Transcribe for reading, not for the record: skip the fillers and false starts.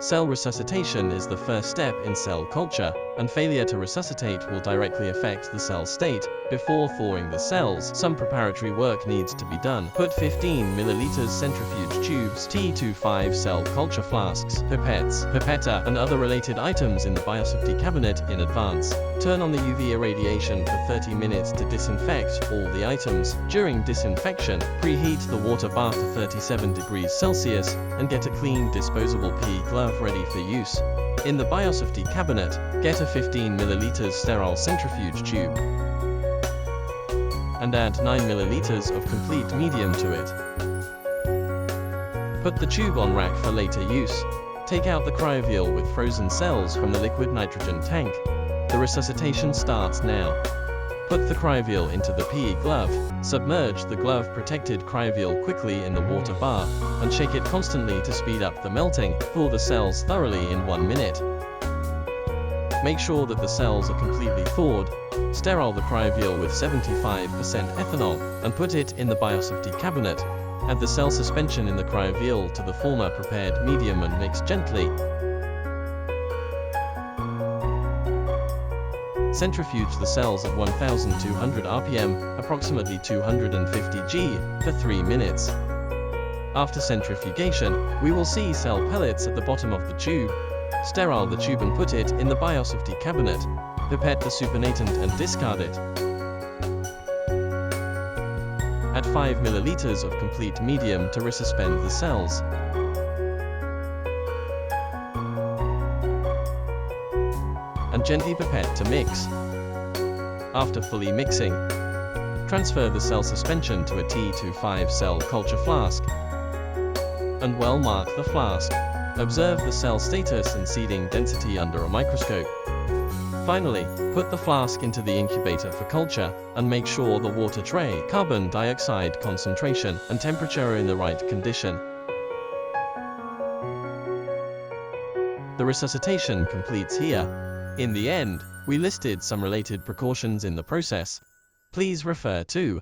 Cell resuscitation is the first step in cell culture, and failure to resuscitate will directly affect the cell state. Before thawing the cells, some preparatory work needs to be done. Put 15 ml centrifuge tubes, T25 cell culture flasks, pipettes, pipetta, and other related items in the biosafety cabinet in advance. Turn on the UV irradiation for 30 minutes to disinfect all the items. During disinfection, preheat the water bath to 37 degrees Celsius and get a clean disposable PE glove ready for use. In the biosafety cabinet, get a 15 ml sterile centrifuge tube and add 9 ml of complete medium to it. Put the tube on rack for later use. Take out the cryovial with frozen cells from the liquid nitrogen tank. The resuscitation starts now. Put the cryovial into the PE glove, submerge the glove-protected cryovial quickly in the water bath, and shake it constantly to speed up the melting. Thaw the cells thoroughly in 1 minute. Make sure that the cells are completely thawed. Sterile the cryovial with 75% ethanol, and put it in the biosafety cabinet. Add the cell suspension in the cryovial to the former prepared medium and mix gently. Centrifuge the cells at 1200 rpm, approximately 250 G, for 3 minutes. After centrifugation, we will see cell pellets at the bottom of the tube. Sterile the tube and put it in the biosafety cabinet. Pipette the supernatant and discard it. Add 5 ml of complete medium to resuspend the cells. And gently pipette to mix. After fully mixing, transfer the cell suspension to a T25 cell culture flask and well mark the flask. Observe the cell status and seeding density under a microscope. Finally, put the flask into the incubator for culture, and make sure the water tray, carbon dioxide concentration, and temperature are in the right condition. The resuscitation completes here. In the end, we listed some related precautions in the process. Please refer to